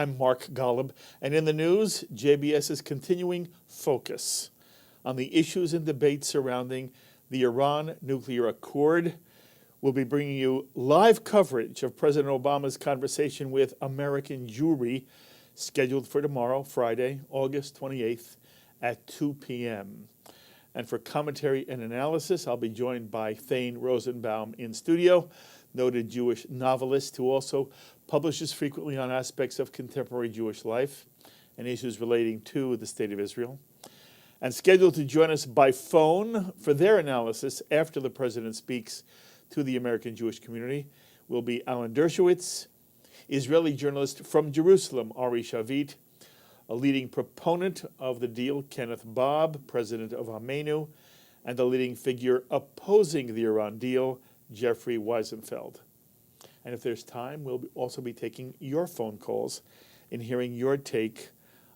I'm Mark Golub, and in the news, JBS's continuing focus on the issues and debates surrounding the Iran nuclear accord. We'll be bringing you live coverage of President Obama's conversation with American Jewry, scheduled for tomorrow, Friday, August 28th at 2 p.m. And for commentary and analysis, I'll be joined by Thane Rosenbaum in studio, noted Jewish novelist who also publishes frequently on aspects of contemporary Jewish life and issues relating to the State of Israel. And scheduled to join us by phone for their analysis after the President speaks to the American Jewish community will be Alan Dershowitz, Israeli journalist from Jerusalem, Ari Shavit, a leading proponent of the deal, Kenneth Bob, president of Amenu, and a leading figure opposing the Iran deal, Jeffrey Weisenfeld. And if there's time, we'll also be taking your phone calls and hearing your take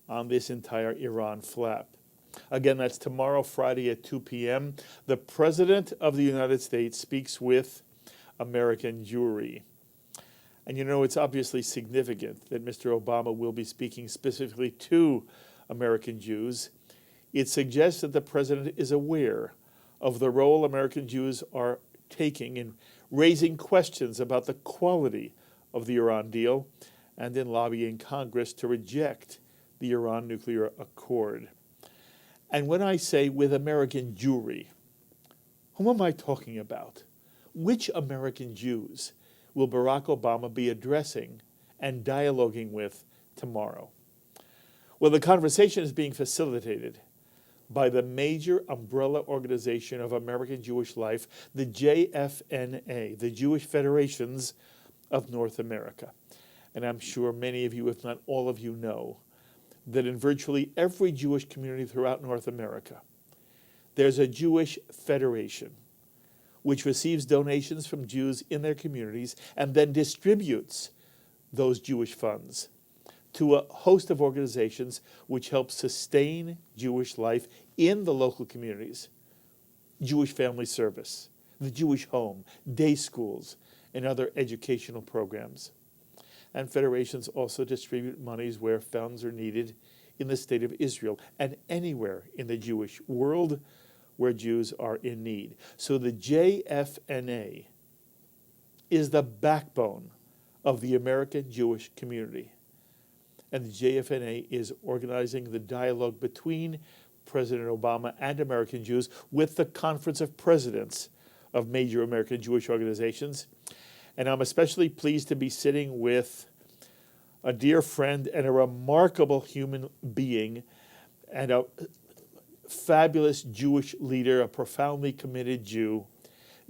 on this entire Iran flap. Again, that's tomorrow, Friday at 2 p.m. The President of the United States speaks with American Jewry. And you know, it's obviously significant that Mr. Obama will be speaking specifically to American Jews. It suggests that the President is aware of the role American Jews are taking in raising questions about the quality of the Iran deal and in lobbying Congress to reject the Iran nuclear accord. And when I say with American Jewry, whom am I talking about? Which American Jews will Barack Obama be addressing and dialoguing with tomorrow? Well, the conversation is being facilitated by the major umbrella organization of American Jewish life, the JFNA, the Jewish Federations of North America. And I'm sure many of you, if not all of you, know that in virtually every Jewish community throughout North America, there's a Jewish federation which receives donations from Jews in their communities and then distributes those Jewish funds to a host of organizations which help sustain Jewish life in the local communities: Jewish Family Service, the Jewish Home, day schools, and other educational programs. And federations also distribute monies where funds are needed in the State of Israel and anywhere in the Jewish world where Jews are in need. So the JFNA is the backbone of the American Jewish community. And the JFNA is organizing the dialogue between President Obama and American Jews with the Conference of Presidents of major American Jewish organizations. And I'm especially pleased to be sitting with a dear friend and a remarkable human being and a fabulous Jewish leader, a profoundly committed Jew,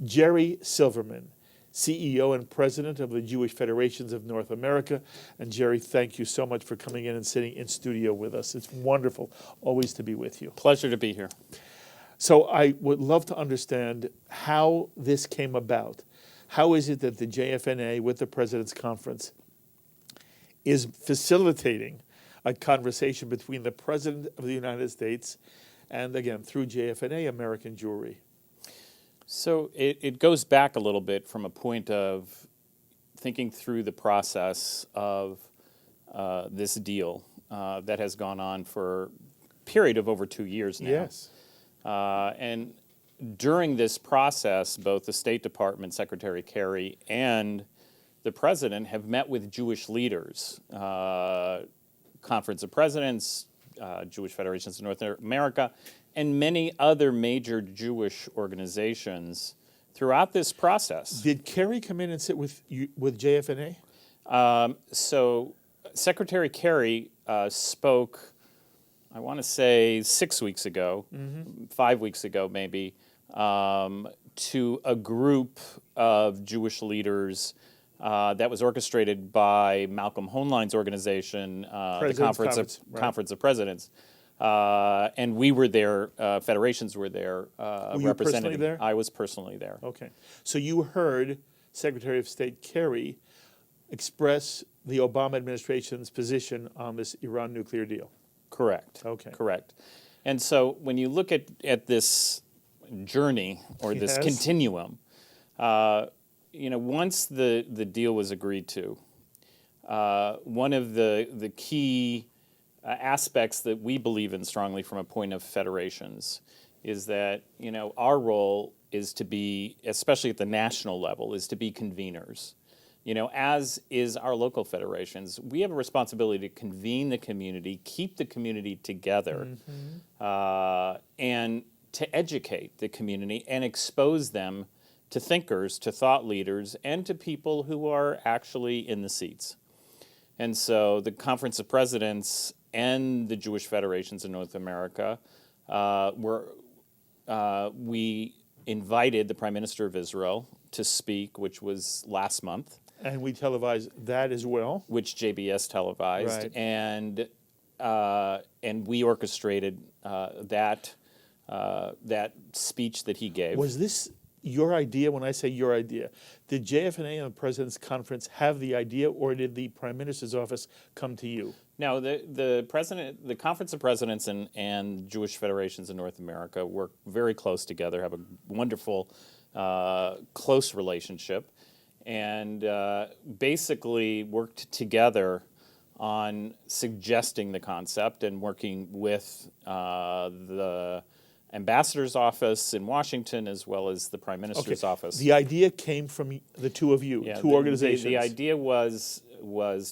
Jerry Silverman, CEO and President of the Jewish Federations of North America. And Jerry, thank you so much for coming in and sitting in studio with us. It's wonderful always to be with you. Pleasure to be here. So I would love to understand how this came about. How is it that the JFNA, with the President's Conference, is facilitating a conversation between the President of the United States and, again, through JFNA, American Jewry? So it goes back a little bit from a point of thinking through the process of this deal that has gone on for a period of over 2 years now. Yes. And during this process, both the State Department, Secretary Kerry, and the President have met with Jewish leaders, Conference of Presidents, Jewish Federations of North America, and many other major Jewish organizations throughout this process. Did Kerry come in and sit with JFNA? So Secretary Kerry spoke, I want to say 6 weeks ago, 5 weeks ago maybe, to a group of Jewish leaders that was orchestrated by Malcolm Hoenlein's organization, the Conference of Presidents. And we were there, federations were there Were you representing. personally there? I was personally there. Okay. So you heard Secretary of State Kerry express the Obama administration's position on this Iran nuclear deal. Correct. Okay. Correct. And so when you look at this journey or this continuum, once the deal was agreed to, one of the key aspects that we believe in strongly from a point of federations is that, our role is to be, especially at the national level, is to be conveners. As is our local federations, we have a responsibility to convene the community, keep the community together, and to educate the community and expose them to thinkers, to thought leaders, and to people who are actually in the seats. And so the Conference of Presidents and the Jewish Federations in North America, we invited the Prime Minister of Israel to speak, which was last month. And we televised that as well. Which JBS televised. Right. And we orchestrated that speech that he gave. Was this your idea? When I say your idea, did JFNA and the President's Conference have the idea, or did the Prime Minister's office come to you? No, the Conference of Presidents and Jewish Federations in North America work very close together, have a wonderful, close relationship, and basically worked together on suggesting the concept and working with the ambassador's office in Washington as well as the Prime Minister's office. The idea came from the two of you, two organizations. The idea was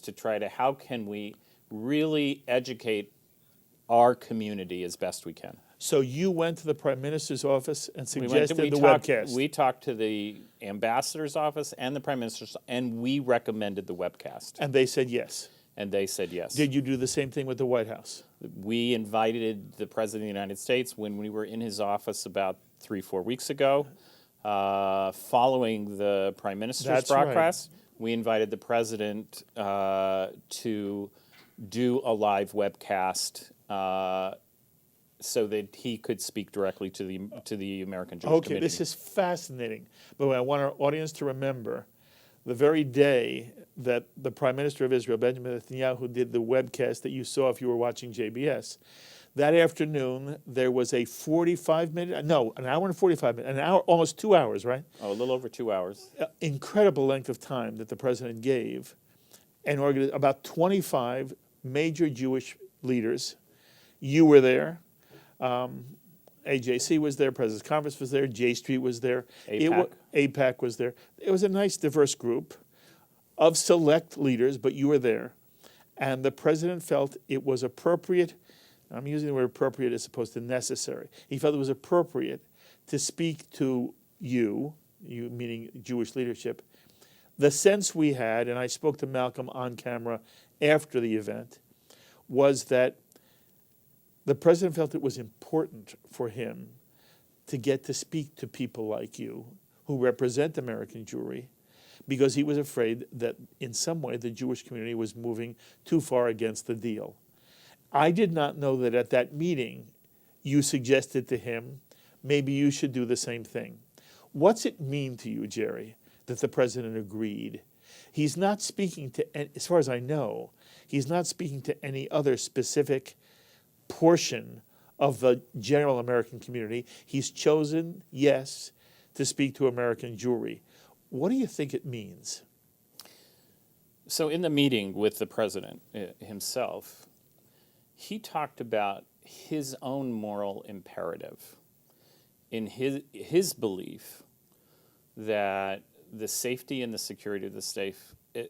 to try to, how can we really educate our community as best we can. So you went to the Prime Minister's office and suggested the webcast. We talked to the ambassador's office and the Prime Minister's, and we recommended the webcast. And they said yes. And they said yes. Did you do the same thing with the White House? We invited the President of the United States when we were in his office about 3-4 weeks ago, following the Prime Minister's broadcast. Right. We invited the President to do a live webcast so that he could speak directly to the American Jewish community. Okay, this is fascinating. But I want our audience to remember the very day that the Prime Minister of Israel, Benjamin Netanyahu, did the webcast that you saw if you were watching JBS. That afternoon, there was a 45-minute, no, an hour and 45 minutes, an hour, almost 2 hours, right? Oh, a little over 2 hours. Incredible length of time that the President gave, and about 25 major Jewish leaders. You were there. AJC was there, President's Conference was there, J Street was there. AIPAC was there. It was a nice, diverse group of select leaders, but you were there. And the President felt it was appropriate, I'm using the word appropriate as opposed to necessary. He felt it was appropriate to speak to you meaning Jewish leadership. The sense we had, and I spoke to Malcolm on camera after the event, was that the President felt it was important for him to get to speak to people like you who represent American Jewry, because he was afraid that in some way the Jewish community was moving too far against the deal. I did not know that at that meeting you suggested to him, maybe you should do the same thing. What's it mean to you, Jerry, that the President agreed? He's not speaking to, as far as I know, he's not speaking to any other specific portion of the general American community. He's chosen, yes, to speak to American Jewry. What do you think it means? So in the meeting with the President himself, he talked about his own moral imperative in his belief that the safety and the security of the state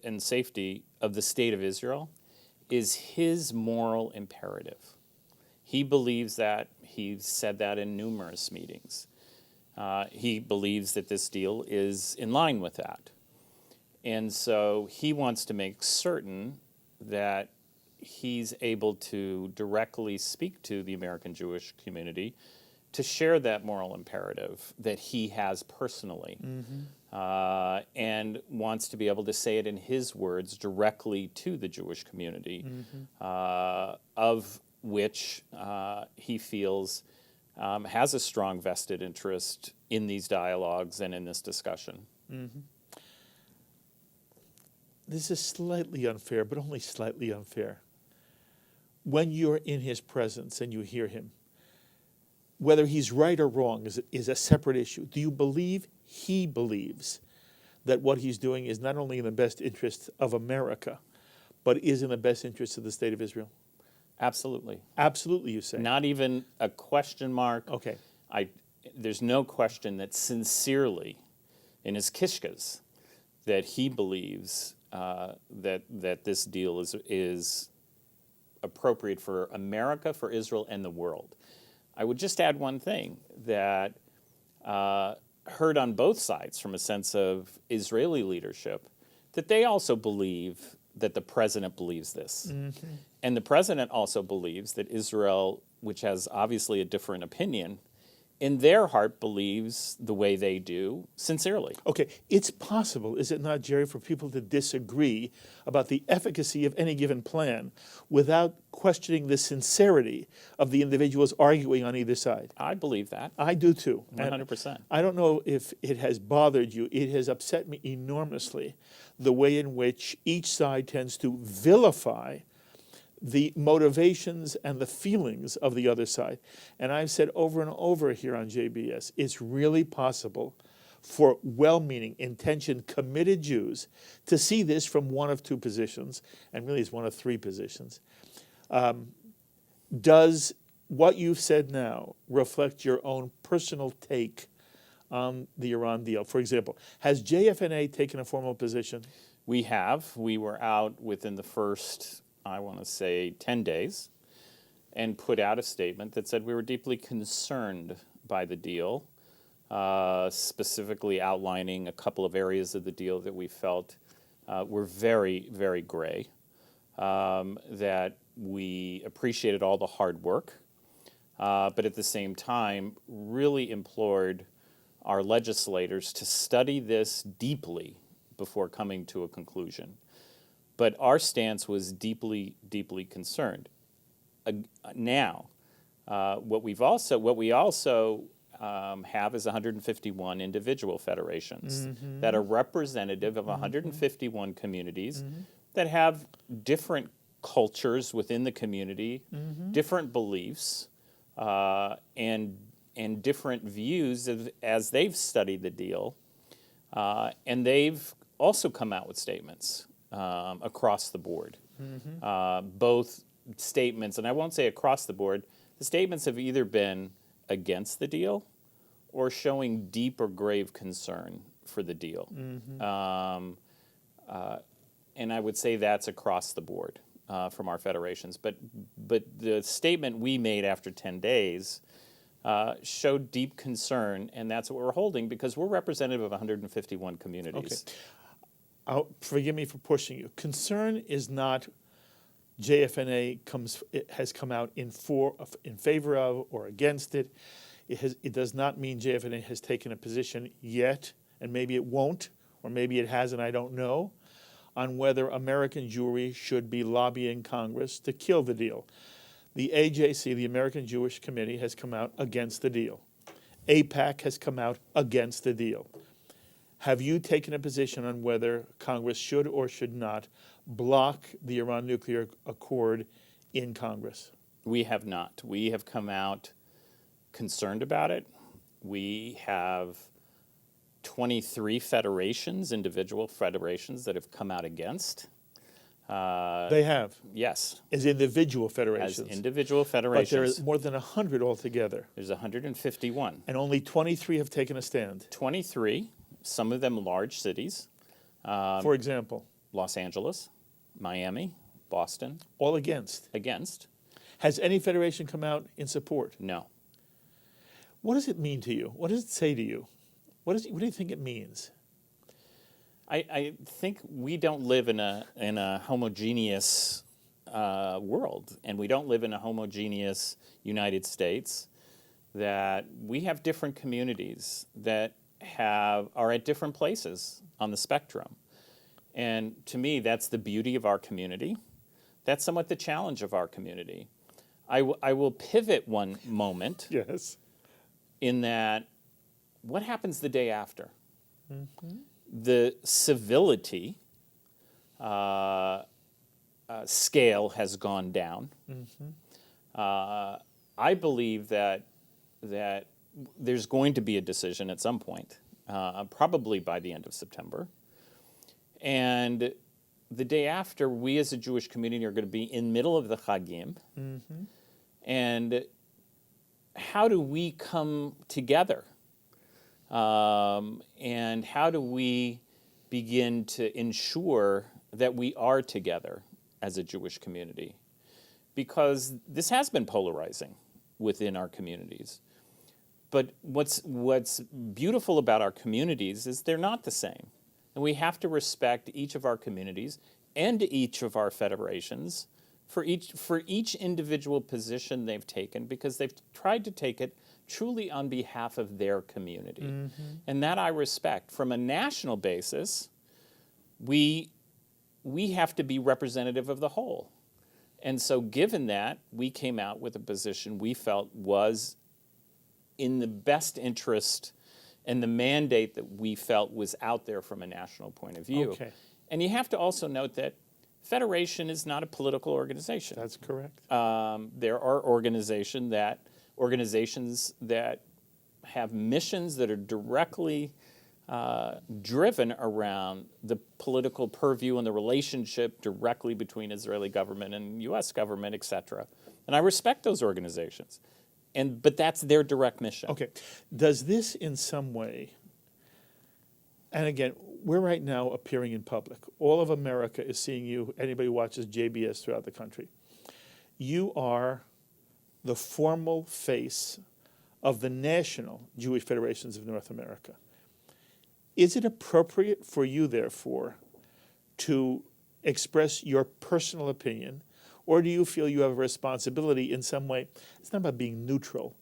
and safety of the state of Israel is his moral imperative. He believes that. He's said that in numerous meetings. He believes that this deal is in line with that. And so he wants to make certain that he's able to directly speak to the American Jewish community to share that moral imperative that he has personally, and wants to be able to say it in his words directly to the Jewish community, of which he feels has a strong vested interest in these dialogues and in this discussion. This is slightly unfair, but only slightly unfair. When you're in his presence and you hear him, whether he's right or wrong is a separate issue. Do you believe he believes that what he's doing is not only in the best interest of America, but is in the best interest of the state of Israel? Absolutely. Absolutely, you say. Not even a question mark. Okay. There's no question that sincerely, in his kishkas, that he believes that this deal is appropriate for America, for Israel, and the world. I would just add one thing that heard on both sides from a sense of Israeli leadership, that they also believe that the president believes this. Mm-hmm. And the president also believes that Israel, which has obviously a different opinion, in their heart believes the way they do sincerely. Okay, it's possible, is it not, Jerry, for people to disagree about the efficacy of any given plan without questioning the sincerity of the individuals arguing on either side? I believe that. I do too. 100%. I don't know if it has bothered you. It has upset me enormously the way in which each side tends to vilify the motivations and the feelings of the other side. And I've said over and over here on JBS, it's really possible for well-meaning, intentioned, committed Jews to see this from one of two positions, and really it's one of three positions. Does what you've said now reflect your own personal take on the Iran deal? For example, has JFNA taken a formal position? We have. We were out within the first, I want to say, 10 days and put out a statement that said we were deeply concerned by the deal, specifically outlining a couple of areas of the deal that we felt were very, very gray, that we appreciated all the hard work, but at the same time really implored our legislators to study this deeply before coming to a conclusion. But our stance was deeply, deeply concerned. Now, what we also have is 151 individual federations that are representative of 151 communities that have different cultures within the community, different beliefs, and different views as they've studied the deal, and they've also come out with statements across the board. Both statements, and I won't say across the board, the statements have either been against the deal or showing deep or grave concern for the deal. And I would say that's across the board from our federations. But the statement we made after 10 days showed deep concern, and that's what we're holding because we're representative of 151 communities. Okay. Forgive me for pushing you. Concern is not JFNA has come out in favor of or against it. It does not mean JFNA has taken a position yet, and maybe it won't, or maybe it has, and I don't know, on whether American Jewry should be lobbying Congress to kill the deal. The AJC, the American Jewish Committee, has come out against the deal. AIPAC has come out against the deal. Have you taken a position on whether Congress should or should not block the Iran nuclear accord in Congress? We have not. We have come out concerned about it. We have 23 federations, individual federations, that have come out against. They have? Yes. As individual federations? As individual But federations. there is more than 100 altogether. There's 151. And only 23 have taken a stand. 23, some of them large cities. For example? Los Angeles, Miami, Boston. All against? Against. Has any federation come out in support? No. What does it mean to you? What does it say to you? What do you think it means? I think we don't live in a homogeneous world, and we don't live in a homogeneous United States, that we have different communities that are at different places on the spectrum. And to me, that's the beauty of our community. That's somewhat the challenge of our community. I will pivot one moment. Yes. In that, what happens the day after? The civility scale has gone down. I believe that there's going to be a decision at some point, probably by the end of September. And the day after, we as a Jewish community are going to be in the middle of the Chagim. And how do we come together? And how do we begin to ensure that we are together as a Jewish community? Because this has been polarizing within our communities. But what's beautiful about our communities is they're not the same. And we have to respect each of our communities and each of our federations for each individual position they've taken, because they've tried to take it truly on behalf of their community. And that I respect. From a national basis, we have to be representative of the whole. And so given that, we came out with a position we felt was in the best interest and the mandate that we felt was out there from a national point of view. Okay. And you have to also note that Federation is not a political organization. That's correct. There are organizations that have missions that are directly driven around the political purview and the relationship directly between Israeli government and U.S. government, et cetera. And I respect those organizations. But that's their direct mission. Okay. Does this in some way, and again, we're right now appearing in public. All of America is seeing you, anybody who watches JBS throughout the country. You are the formal face of the National Jewish Federations of North America. Is it appropriate for you, therefore, to express your personal opinion, or do you feel you have a responsibility in some way? It's not about being neutral,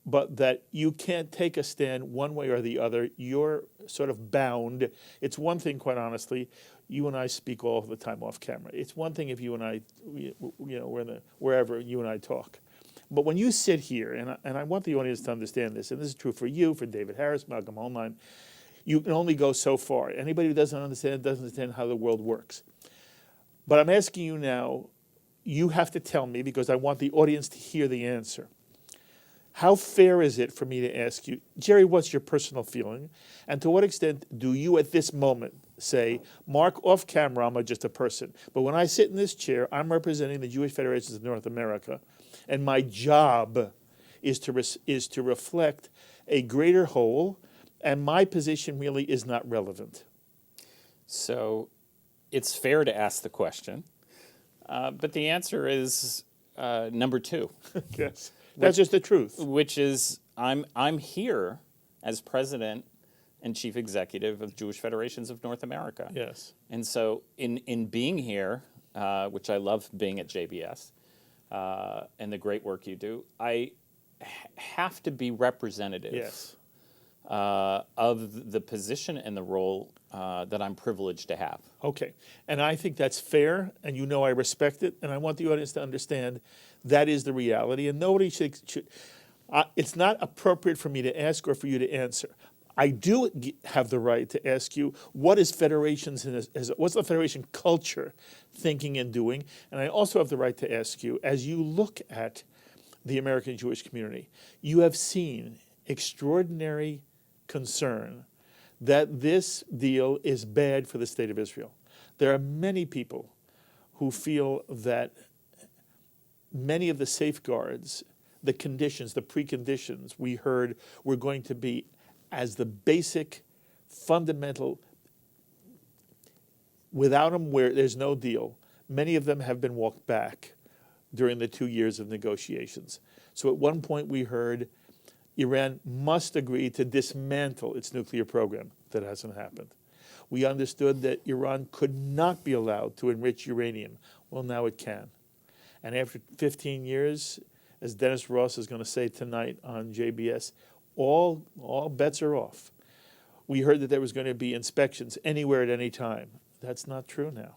but that you can't take a stand one way or the other. You're sort of bound. It's one thing, quite honestly, you and I speak all the time off camera. It's one thing if you and I, we're wherever you and I talk. But when you sit here, and I want the audience to understand this, and this is true for you, for David Harris, Malcolm Holnheim, you can only go so far. Anybody who doesn't understand how the world works. But I'm asking you now, you have to tell me, because I want the audience to hear the answer. How fair is it for me to ask you, Jerry, what's your personal feeling? And to what extent do you at this moment say, Mark, off camera, I'm just a person. But when I sit in this chair, I'm representing the Jewish Federations of North America, and my job is to reflect a greater whole, and my position really is not relevant. So it's fair to ask the question, but the answer is number two. Yes, that's just the truth. Which is, I'm here as president and chief executive of Jewish Federations of North America. Yes. And so in being here, which I love being at JBS, and the great work you do, I have to be representative. Yes. Of the position and the role that I'm privileged to have. Okay, and I think that's fair, and you know I respect it, and I want the audience to understand that is the reality, and nobody should it's not appropriate for me to ask or for you to answer. I do have the right to ask you, what is federations, what's the federation culture thinking and doing? And I also have the right to ask you, as you look at the American Jewish community, you have seen extraordinary concern that this deal is bad for the state of Israel. There are many people who feel that many of the safeguards, the conditions, the preconditions we heard were going to be as the basic, fundamental, without them where there's no deal, many of them have been walked back during the 2 years of negotiations. So at one point we heard Iran must agree to dismantle its nuclear program. That hasn't happened. We understood that Iran could not be allowed to enrich uranium. Well, now it can. And after 15 years, as Dennis Ross is going to say tonight on JBS, all bets are off. We heard that there was going to be inspections anywhere at any time. That's not true now.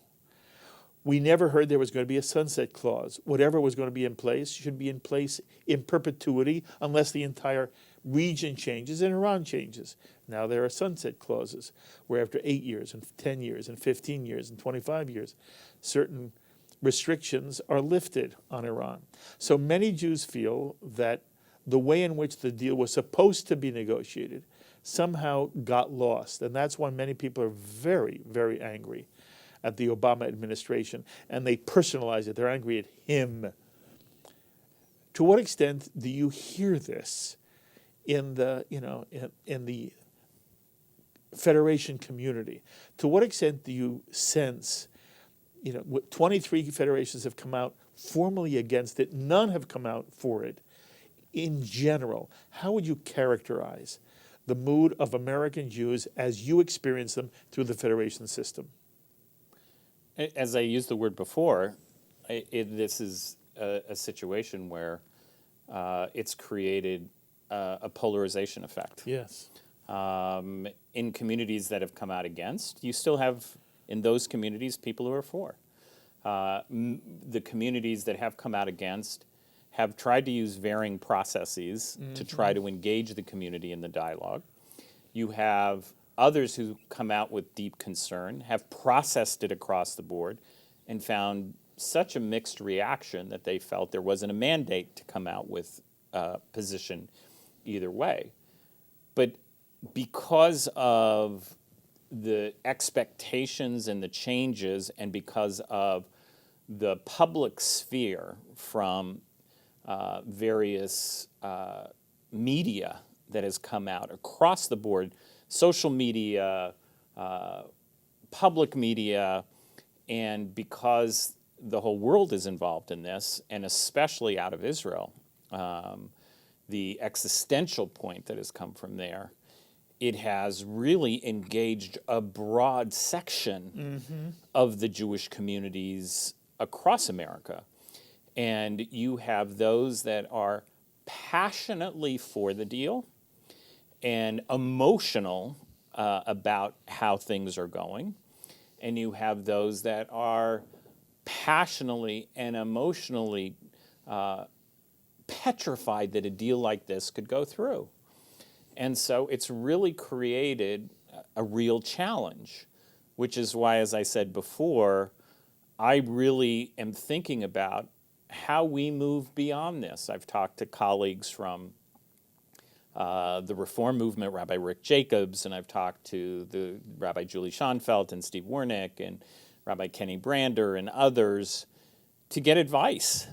We never heard there was going to be a sunset clause. Whatever was going to be in place should be in place in perpetuity unless the entire region changes and Iran changes. Now there are sunset clauses where after 8 years and 10 years and 15 years and 25 years, certain restrictions are lifted on Iran. So many Jews feel that the way in which the deal was supposed to be negotiated somehow got lost. And that's why many people are very, very angry. at the Obama administration, and they personalize it. They're angry at him. To what extent do you hear this in the, in the Federation community? To what extent do you sense, 23 federations have come out formally against it, none have come out for it. In general, how would you characterize the mood of American Jews as you experience them through the Federation system? As I used the word before, this is a situation where it's created a polarization effect. Yes. In communities that have come out against, you still have in those communities people who are for. The communities that have come out against have tried to use varying processes to try to engage the community in the dialogue. You have others who come out with deep concern, have processed it across the board, and found such a mixed reaction that they felt there wasn't a mandate to come out with a position either way. But because of the expectations and the changes, and because of the public sphere from various media that has come out across the board, social media, public media, and because the whole world is involved in this, and especially out of Israel, the existential point that has come from there, it has really engaged a broad section of the Jewish communities across America. And you have those that are passionately for the deal and emotional about how things are going. And you have those that are passionately and emotionally petrified that a deal like this could go through. And so it's really created a real challenge, which is why, as I said before, I really am thinking about how we move beyond this. I've talked to colleagues from the Reform Movement, Rabbi Rick Jacobs, and I've talked to the Rabbi Julie Schonfeld and Steve Wernick and Rabbi Kenny Brander and others to get advice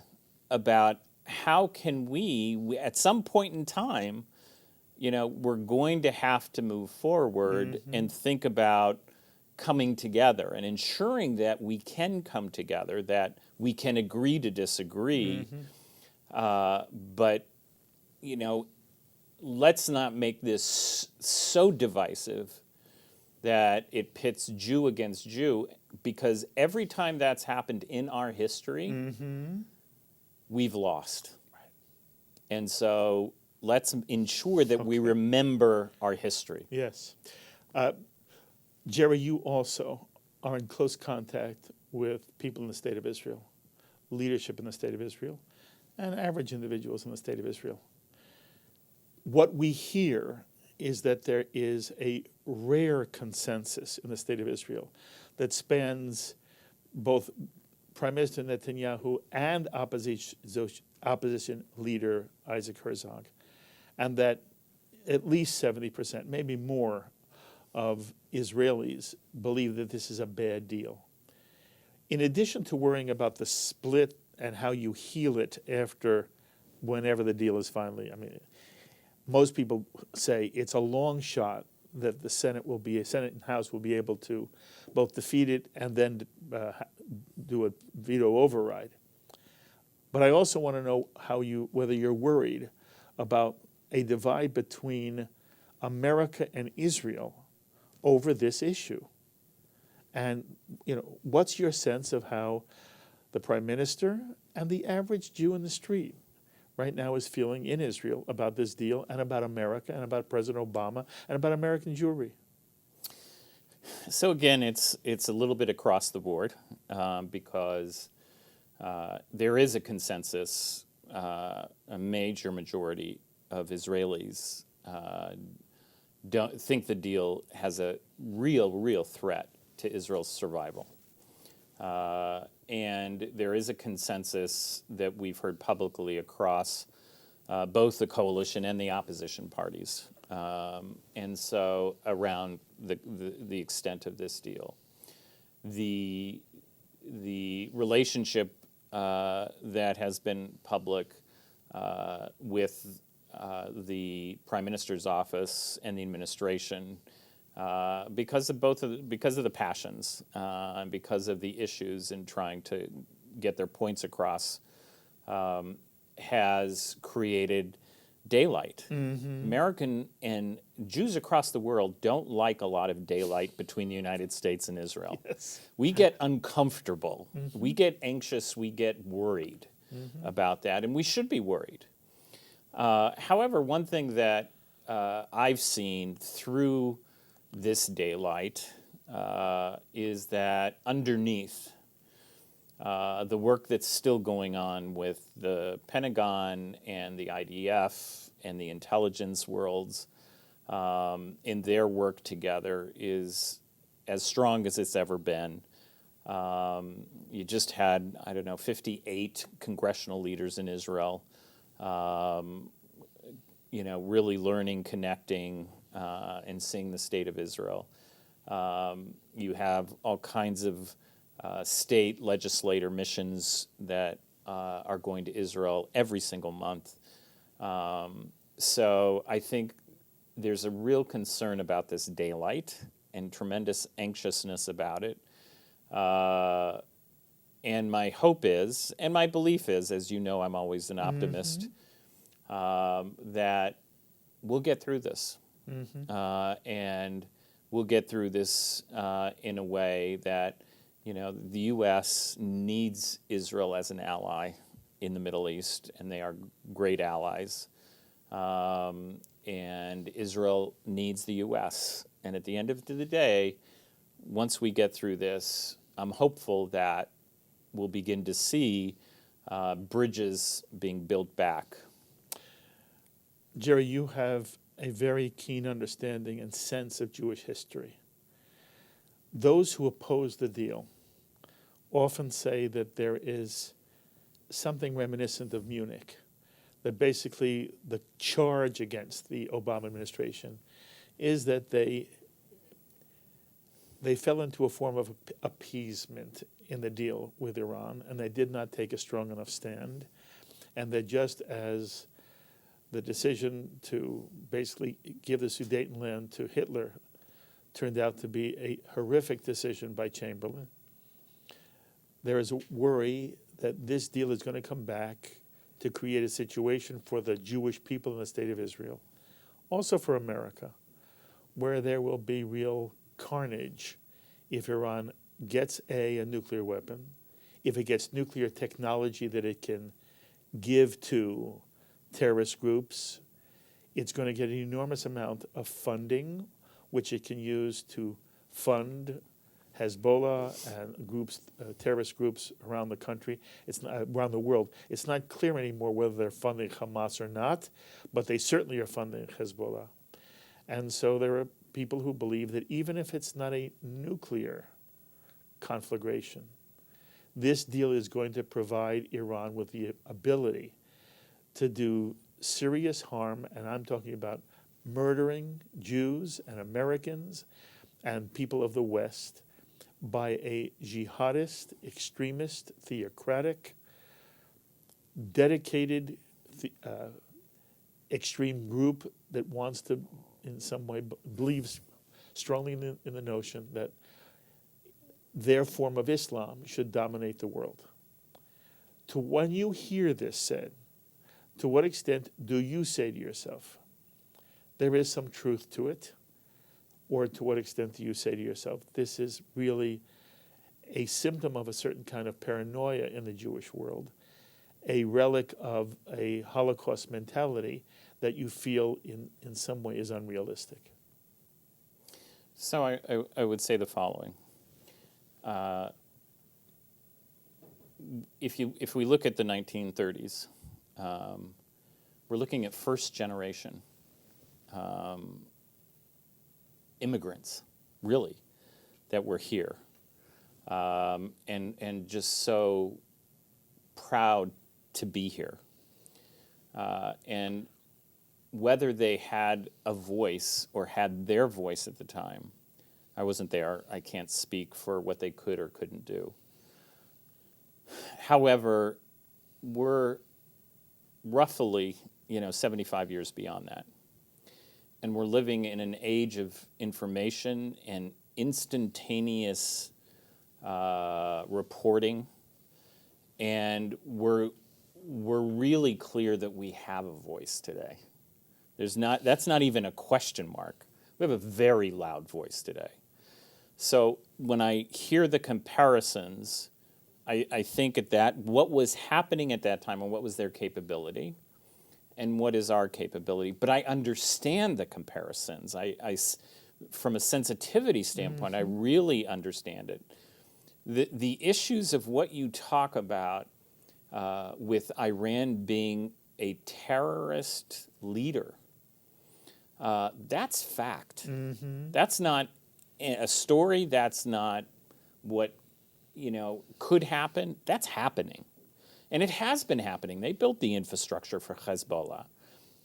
about how can we at some point in time, we're going to have to move forward and think about coming together and ensuring that we can come together, that we can agree to disagree. But, let's not make this so divisive that it pits Jew against Jew, because every time that's happened in our history, we've lost. And so let's ensure that we remember our history. Yes. Jerry, you also are in close contact with people in the State of Israel, leadership in the State of Israel, and average individuals in the State of Israel. What we hear is that there is a rare consensus in the State of Israel that spans both Prime Minister Netanyahu and opposition leader Isaac Herzog, and that at least 70%, maybe more, of Israelis believe that this is a bad deal. In addition to worrying about the split and how you heal it after whenever the deal is finally, most people say it's a long shot that the Senate and House will be able to both defeat it and then do a veto override. But I also want to know whether you're worried about a divide between America and Israel over this issue. And, what's your sense of how the Prime Minister and the average Jew in the street right now is feeling in Israel about this deal and about America and about President Obama and about American Jewry? So again, it's a little bit across the board because there is a consensus, a major majority of Israelis don't think the deal has a real threat to Israel's survival. And there is a consensus that we've heard publicly across both the coalition and the opposition parties. And so around the extent of this deal. the relationship that has been public with the Prime Minister's office and the administration because of the passions and because of the issues in trying to get their points across has created daylight. American and Jews across the world don't like a lot of daylight between the United States and Israel. Yes. We get uncomfortable. We get anxious. We get worried about that, and we should be worried. However, one thing that I've seen through this daylight is that underneath the work that's still going on with the Pentagon and the IDF and the intelligence worlds in their work together is as strong as it's ever been. You just had, 58 congressional leaders in Israel, really learning, connecting, and seeing the state of Israel. You have all kinds of state legislator missions that are going to Israel every single month. So I think there's a real concern about this daylight and tremendous anxiousness about it. And my hope is, and my belief is, as you know, I'm always an optimist, that we'll get through this. And we'll get through this in a way that, the U.S. needs Israel as an ally in the Middle East, and they are great allies. And Israel needs the U.S. And at the end of the day, once we get through this, I'm hopeful that we'll begin to see bridges being built back. Jerry, you have a very keen understanding and sense of Jewish history. Those who oppose the deal often say that there is something reminiscent of Munich, that basically the charge against the Obama administration is that they fell into a form of appeasement in the deal with Iran, and they did not take a strong enough stand, and that just as the decision to basically give the Sudetenland to Hitler turned out to be a horrific decision by Chamberlain, there is a worry that this deal is going to come back to create a situation for the Jewish people in the state of Israel, also for America, where there will be real carnage if Iran gets a nuclear weapon, if it gets nuclear technology that it can give to terrorist groups. It's going to get an enormous amount of funding, which it can use to fund Hezbollah and groups, terrorist groups around the country. It's not, around the world. It's not clear anymore whether they're funding Hamas or not, but they certainly are funding Hezbollah. And so there are people who believe that even if it's not a nuclear conflagration, this deal is going to provide Iran with the ability to do serious harm, and I'm talking about murdering Jews and Americans and people of the West by a jihadist, extremist, theocratic, dedicated extreme group that wants to, in some way, believes strongly in the notion that their form of Islam should dominate the world. To when you hear this said, to what extent do you say to yourself, there is some truth to it? Or to what extent do you say to yourself, this is really a symptom of a certain kind of paranoia in the Jewish world, a relic of a Holocaust mentality that you feel in some way is unrealistic? So I would say the following. If we look at the 1930s, we're looking at first generation immigrants, really, that were here, and just so proud to be here. And whether they had a voice or had their voice at the time, I wasn't there. I can't speak for what they could or couldn't do. However, we're roughly, 75 years beyond that. And we're living in an age of information and instantaneous reporting. And we're really clear that we have a voice today. That's not even a question mark. We have a very loud voice today. So when I hear the comparisons, I think what was happening at that time and what was their capability and what is our capability. But I understand the comparisons. From a sensitivity standpoint, I really understand it. The issues of what you talk about with Iran being a terrorist leader, that's fact. That's not a story. That's not what could happen. That's happening. And it has been happening. They built the infrastructure for Hezbollah.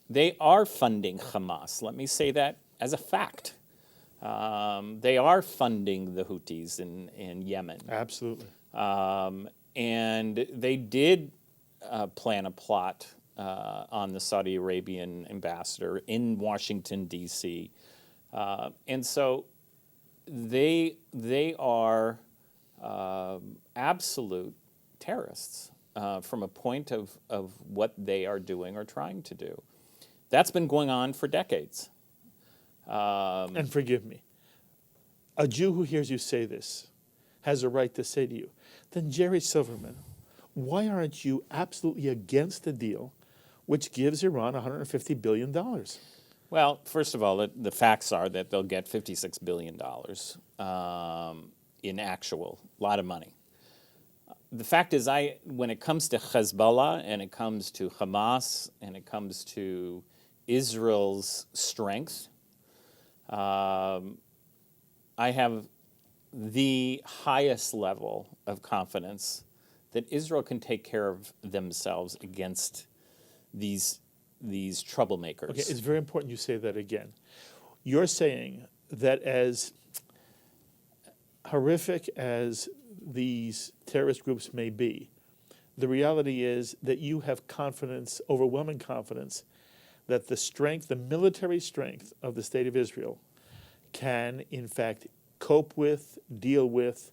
They are funding Hamas. Let me say that as a fact. They are funding the Houthis in Yemen. Absolutely. And they did plan a plot on the Saudi Arabian ambassador in Washington, D.C. And so they are absolute terrorists from a point of what they are doing or trying to do. That's been going on for decades. And forgive me, a Jew who hears you say this has a right to say to you, then Jerry Silverman, why aren't you absolutely against the deal which gives Iran $150 billion? Well, first of all, the facts are that they'll get $56 billion in actual, lot of money. The fact is, when it comes to Hezbollah and it comes to Hamas and it comes to Israel's strength, I have the highest level of confidence that Israel can take care of themselves against these troublemakers. Okay, it's very important you say that again. You're saying that as horrific as these terrorist groups may be, the reality is that you have confidence, overwhelming confidence, that the military strength of the State of Israel can, in fact, cope with, deal with,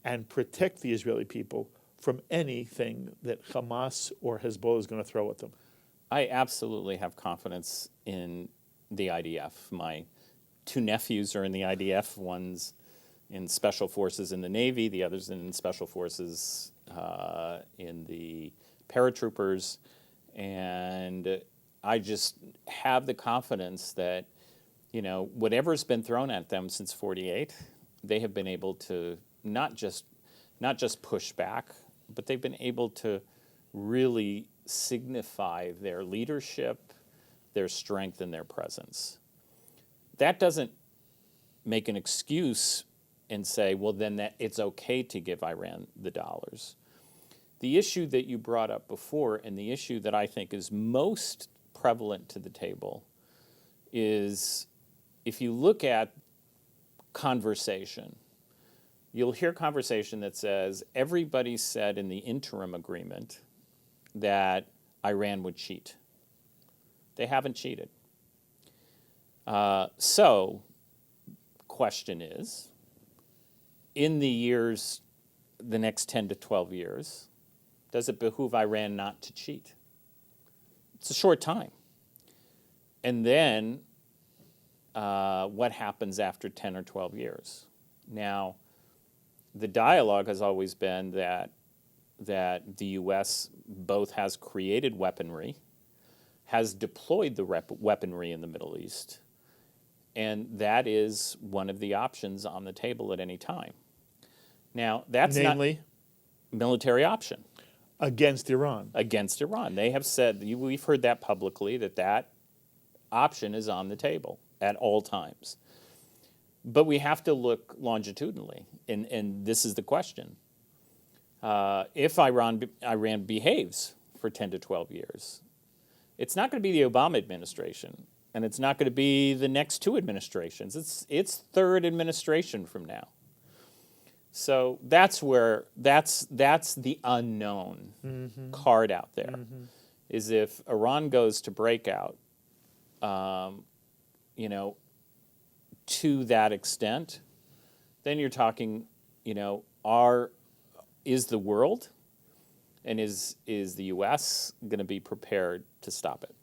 and protect the Israeli people from anything that Hamas or Hezbollah is going to throw at them. I absolutely have confidence in the IDF. My two nephews are in the IDF. One's in Special Forces in the Navy, the other's in Special Forces in the paratroopers. And I just have the confidence that, whatever's been thrown at them since '48, they have been able to not just push back, but they've been able to really signify their leadership, their strength, and their presence. That doesn't make an excuse and say, well, then that it's okay to give Iran the dollars. The issue that you brought up before, and the issue that I think is most prevalent to the table, is if you look at conversation, you'll hear conversation that says everybody said in the interim agreement that Iran would cheat. They haven't cheated. So, question is, in the next 10 to 12 years, does it behoove Iran not to cheat? It's a short time. And then what happens after 10 or 12 years? Now, the dialogue has always been that the U.S. both has created weaponry, has deployed the weaponry in the Middle East, and that is one of the options on the table at any time. Now, that's Namely? not military option. Against Iran. Against Iran. They have said, we've heard that publicly, that option is on the table at all times. But we have to look longitudinally, and this is the question. If Iran behaves for 10 to 12 years, it's not going to be the Obama administration and it's not going to be the next two administrations. It's third administration from now. So that's the unknown card out there. Is if Iran goes to breakout, you know, to that extent, then you're talking, you know, is the world and is the U.S. going to be prepared to stop it?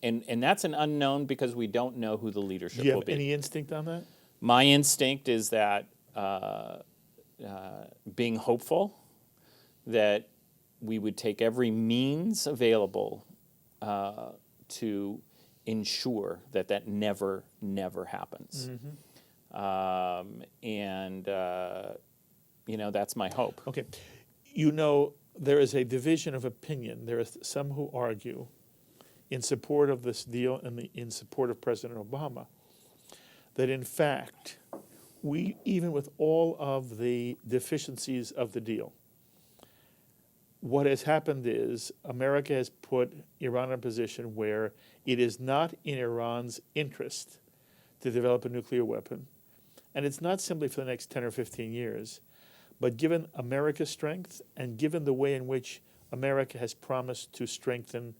And that's an unknown because we don't know who the leadership Do you will have be. any instinct on that? My instinct is that being hopeful that we would take every means available to ensure that never happens. And, you know, that's my hope. Okay. You know, there is a division of opinion. There are some who argue in support of this deal and in support of President Obama that, in fact, we, even with all of the deficiencies of the deal, what has happened is America has put Iran in a position where it is not in Iran's interest to develop a nuclear weapon. And it's not simply for the next 10 or 15 years, but given America's strength and given the way in which America has promised to strengthen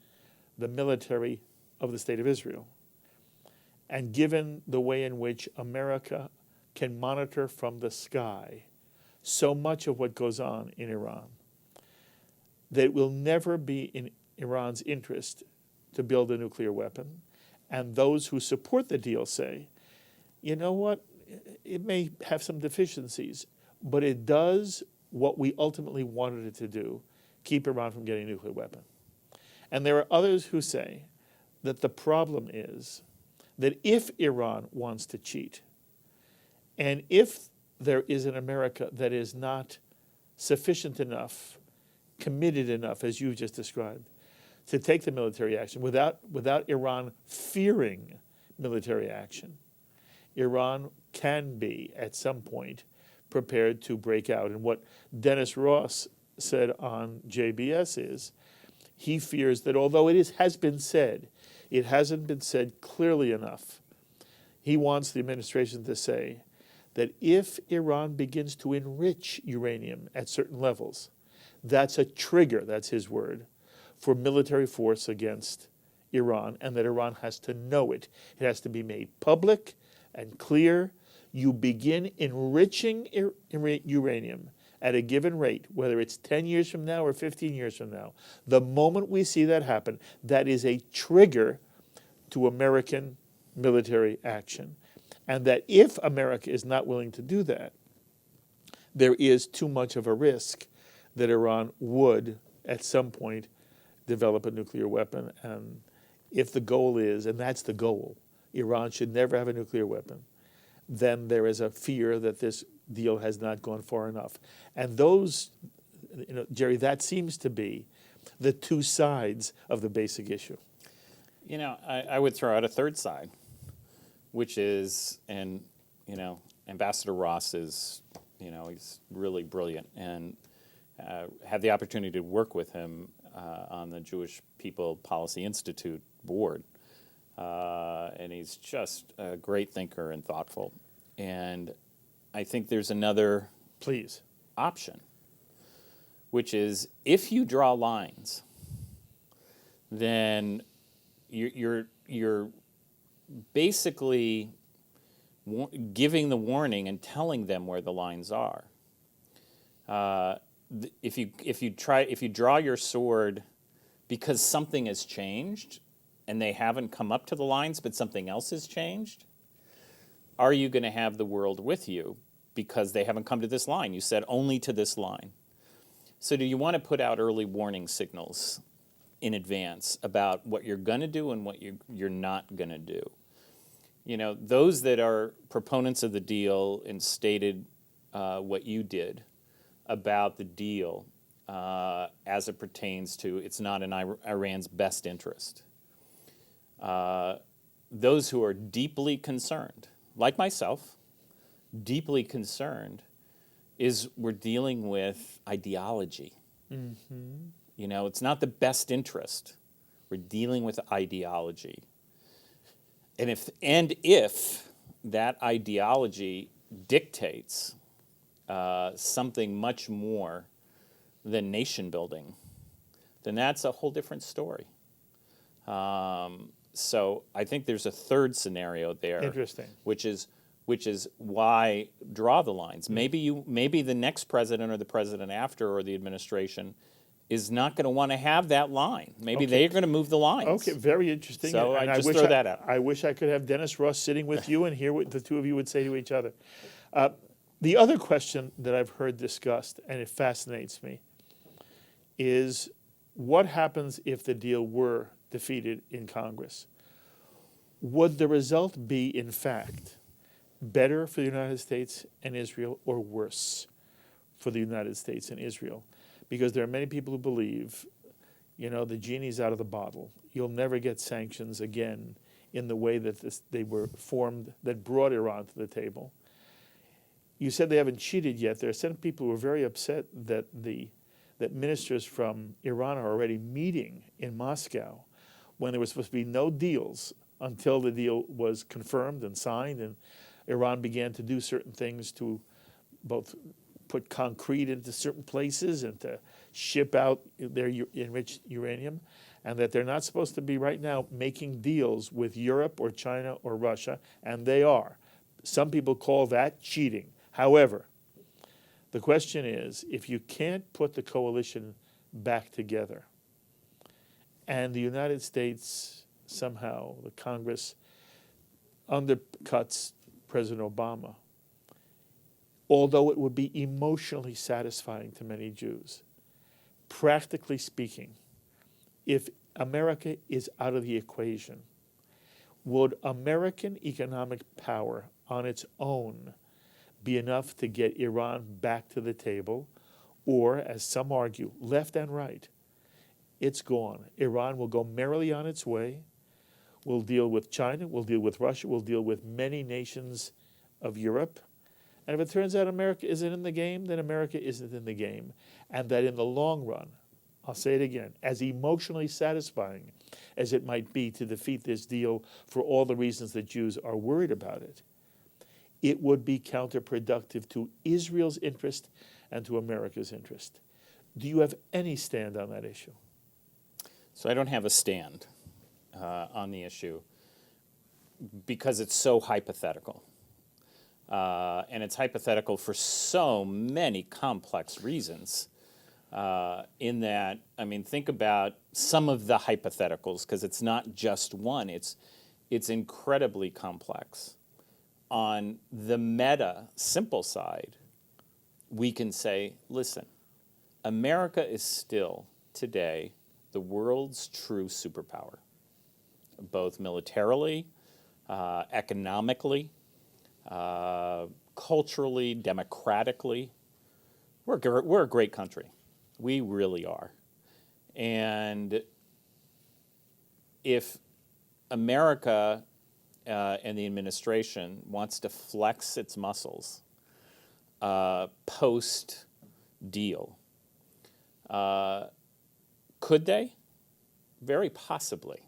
the military of the State of Israel, and given the way in which America can monitor from the sky so much of what goes on in Iran, that it will never be in Iran's interest to build a nuclear weapon. And those who support the deal say, you know what, it may have some deficiencies, but it does what we ultimately wanted it to do, keep Iran from getting a nuclear weapon. And there are others who say that the problem is that if Iran wants to cheat, and if there is an America that is not sufficient enough, committed enough, as you just described, to take the military action without Iran fearing military action, Iran can be, at some point, prepared to break out. And what Dennis Ross said on JBS is, he fears that although has been said, it hasn't been said clearly enough. He wants the administration to say that if Iran begins to enrich uranium at certain levels, that's a trigger, that's his word, for military force against Iran, and that Iran has to know it. It has to be made public and clear. You begin enriching uranium at a given rate, whether it's 10 years from now or 15 years from now. The moment we see that happen, that is a trigger to American military action. And that if America is not willing to do that, there is too much of a risk that Iran would, at some point, develop a nuclear weapon. And if the goal is, and that's the goal, Iran should never have a nuclear weapon, then there is a fear that this deal has not gone far enough. And those, you know, Jerry, that seems to be the two sides of the basic issue. You know, I would throw out a third side, which is, and, you know, Ambassador Ross is, you know, he's really brilliant, and had the opportunity to work with him on the Jewish People Policy Institute board. And he's just a great thinker and thoughtful. And I think there's another option, which is if you draw lines, then you're basically giving the warning and telling them where the lines are. If you draw your sword because something has changed and they haven't come up to the lines, but something else has changed, are you going to have the world with you because they haven't come to this line? You said only to this line. So do you want to put out early warning signals in advance about what you're going to do and what you're not going to do? You know, those that are proponents of the deal and stated what you did about the deal as it pertains to it's not in Iran's best interest. Those who are deeply concerned, like myself, deeply concerned, is we're dealing with ideology. Mm-hmm. You know, it's not the best interest. We're dealing with ideology. if that ideology dictates something much more than nation building, then that's a whole different story. So I think there's a third scenario there. Interesting. Which is why draw the lines. Maybe the next president or the president after or the administration is not going to want to have that line. Maybe they're going to move the lines. Okay, very interesting. So And I just wish throw that out. I wish I could have Dennis Ross sitting with you and hear what the two of you would say to each other. The other question that I've heard discussed, and it fascinates me, is what happens if the deal were defeated in Congress? Would the result be, in fact, better for the United States and Israel or worse for the United States and Israel? Because there are many people who believe, the genie's out of the bottle. You'll never get sanctions again in the way that they were formed that brought Iran to the table. You said they haven't cheated yet. There are some people who are very upset that ministers from Iran are already meeting in Moscow when there was supposed to be no deals until the deal was confirmed and signed, and Iran began to do certain things to both put concrete into certain places and to ship out their enriched uranium, and that they're not supposed to be right now making deals with Europe or China or Russia, and they are. Some people call that cheating. However, the question is, if you can't put the coalition back together, and the United States somehow, the Congress, undercuts President Obama, although it would be emotionally satisfying to many Jews, practically speaking, if America is out of the equation, would American economic power on its own be enough to get Iran back to the table? Or, as some argue, left and right, it's gone. Iran will go merrily on its way. We'll deal with China, we'll deal with Russia, we'll deal with many nations of Europe. And if it turns out America isn't in the game, then America isn't in the game. And that in the long run, I'll say it again, as emotionally satisfying as it might be to defeat this deal for all the reasons that Jews are worried about it, it would be counterproductive to Israel's interest and to America's interest. Do you have any stand on that issue? So I don't have a stand on the issue because it's so hypothetical. And it's hypothetical for so many complex reasons. In that, think about some of the hypotheticals, because it's not just one. It's incredibly complex. On the meta, simple side, we can say, listen, America is still, today, the world's true superpower, both militarily, economically, culturally, democratically. We're a great country. We really are. And if America and the administration wants to flex its muscles post-deal, could they? Very possibly.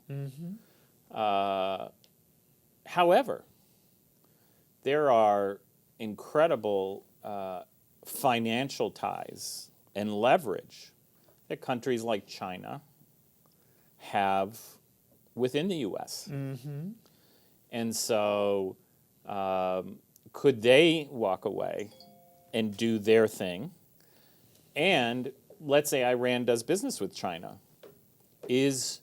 However, there are incredible financial ties and leverage that countries like China have within the U.S. And so could they walk away and do their thing? And let's say Iran does business with China. Is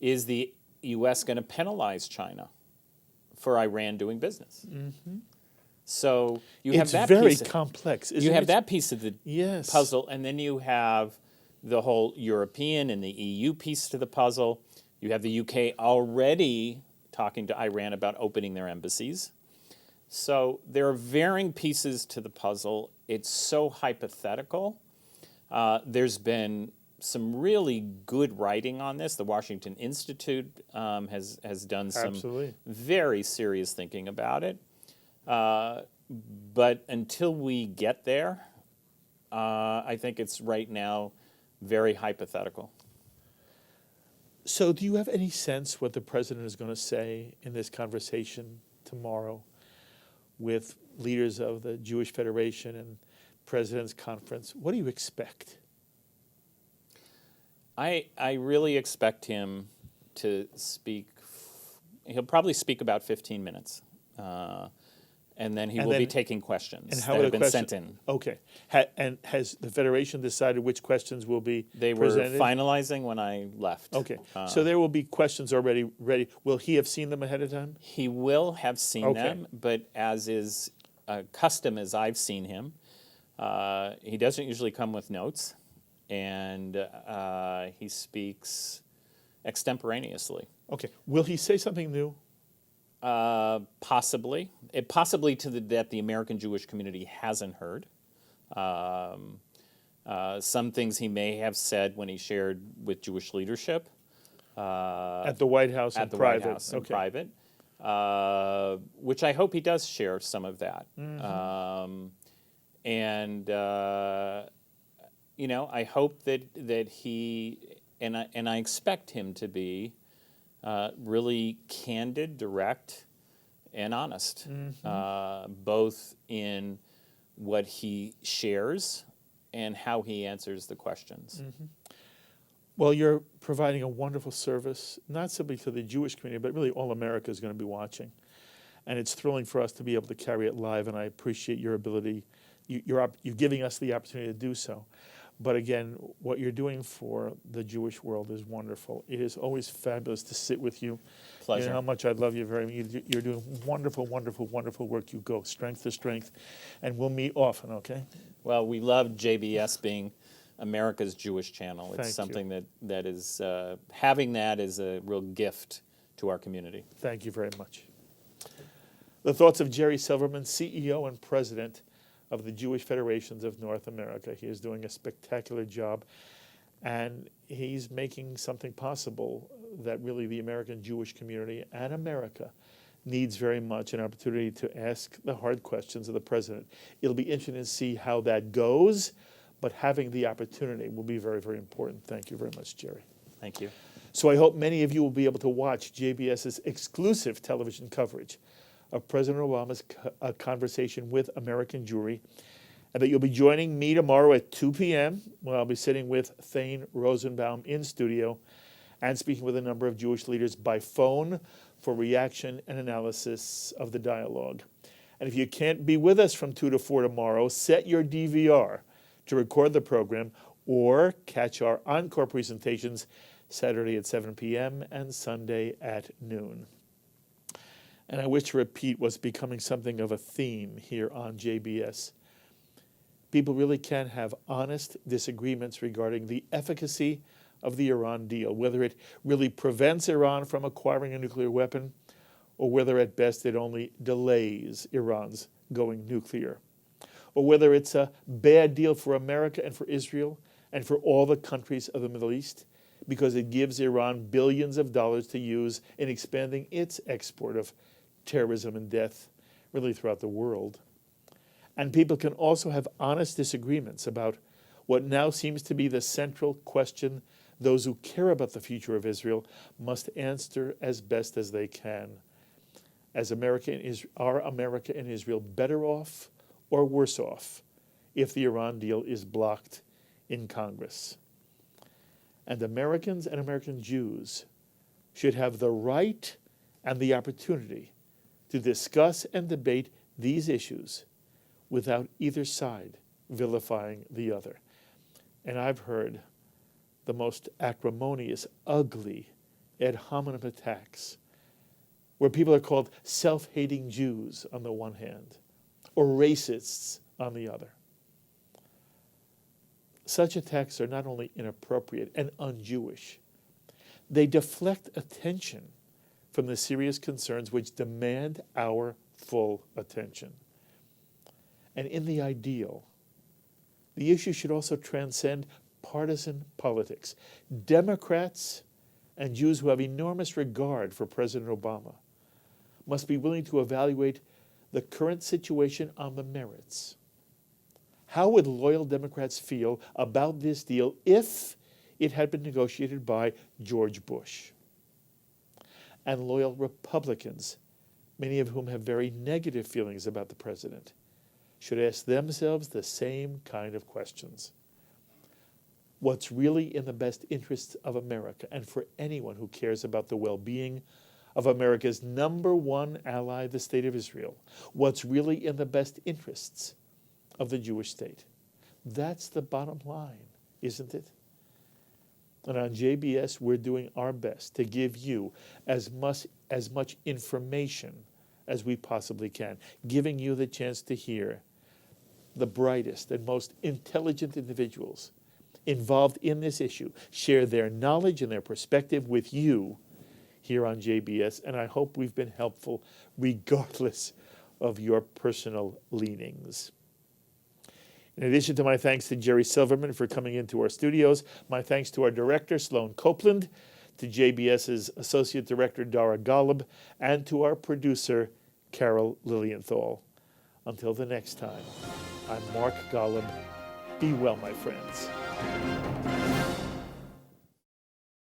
the U.S. going to penalize China for Iran doing business? So It's very complex. You have that piece of the Yes. puzzle, and then you have the whole European and the EU piece to the puzzle. You have the UK already talking to Iran about opening their embassies. So there are varying pieces to the puzzle. It's so hypothetical. There's been some really good writing on this. The Washington Institute has done some Absolutely. very serious thinking about it. But until we get there, I think it's right now very hypothetical. So do you have any sense what the president is going to say in this conversation tomorrow with leaders of the Jewish Federation and President's Conference? What do you expect? I really expect him to speak. He'll probably speak about 15 minutes, and then he And will be then- taking questions And that how are the have been questions? sent in. Okay. And has the Federation decided which questions will be They were presented? finalizing when I left. Okay. So there will be questions already ready. Will he have seen them ahead of time? He will have seen Okay. them, but as is custom as I've seen him, he doesn't usually come with notes, and he speaks extemporaneously. Okay. Will he say something new? Possibly, possibly that the American Jewish community hasn't heard. Some things he may have said when he shared with Jewish leadership At the White House at in the private? White House in Okay. private, which I hope he does share some of that. And I hope that he and I expect him to be really candid, direct, and honest, both in what he shares and how he answers the questions. Well, you're providing a wonderful service, not simply to the Jewish community, but really all America is going to be watching. And it's thrilling for us to be able to carry it live, and I appreciate your ability, you're giving us the opportunity to do so. But again, what you're doing for the Jewish world is wonderful. It is always fabulous to sit with you. Pleasure. You know how much I love you very much. You're doing wonderful, wonderful, wonderful work. You go strength to strength, and we'll meet often, okay? Well, we love JBS being America's Jewish channel. It's Thank you. something that is, having that is a real gift to our community. Thank you very much. The thoughts of Jerry Silverman, CEO and President of the Jewish Federations of North America. He is doing a spectacular job, and he's making something possible that really the American Jewish community and America needs very much, an opportunity to ask the hard questions of the president. It'll be interesting to see how that goes, but having the opportunity will be very, very important. Thank you very much, Jerry. Thank you. So I hope many of you will be able to watch JBS's exclusive television coverage of President Obama's conversation with American Jewry, and that you'll be joining me tomorrow at 2 p.m. when I'll be sitting with Thane Rosenbaum in studio and speaking with a number of Jewish leaders by phone for reaction and analysis of the dialogue. And if you can't be with us from 2 to 4 tomorrow, set your DVR to record the program or catch our encore presentations Saturday at 7 p.m. and Sunday at noon. And I wish to repeat what's becoming something of a theme here on JBS. People really can have honest disagreements regarding the efficacy of the Iran deal, whether it really prevents Iran from acquiring a nuclear weapon, or whether at best it only delays Iran's going nuclear, or whether it's a bad deal for America and for Israel and for all the countries of the Middle East, because it gives Iran billions of dollars to use in expanding its export of terrorism and death really throughout the world. And people can also have honest disagreements about what now seems to be the central question those who care about the future of Israel must answer as best as they can. Are America and Israel better off or worse off if the Iran deal is blocked in Congress? And Americans and American Jews should have the right and the opportunity to discuss and debate these issues without either side vilifying the other. And I've heard the most acrimonious, ugly, ad hominem attacks where people are called self-hating Jews on the one hand or racists on the other. Such attacks are not only inappropriate and un-Jewish, they deflect attention from the serious concerns which demand our full attention. And in the ideal, the issue should also transcend partisan politics. Democrats and Jews who have enormous regard for President Obama must be willing to evaluate the current situation on the merits. How would loyal Democrats feel about this deal if it had been negotiated by George Bush. And loyal Republicans, many of whom have very negative feelings about the president, should ask themselves the same kind of questions. What's really in the best interests of America, and for anyone who cares about the well-being of America's number one ally, the State of Israel? What's really in the best interests of the Jewish state? That's the bottom line, isn't it? And on JBS, we're doing our best to give you as much information as we possibly can, giving you the chance to hear the brightest and most intelligent individuals involved in this issue share their knowledge and their perspective with you here on JBS, and I hope we've been helpful regardless of your personal leanings. In addition to my thanks to Jerry Silverman for coming into our studios, my thanks to our director, Sloan Copeland, to JBS's Associate Director, Dara Golub, and to our producer, Carol Lilienthal. Until the next time, I'm Mark Golub. Be well, my friends.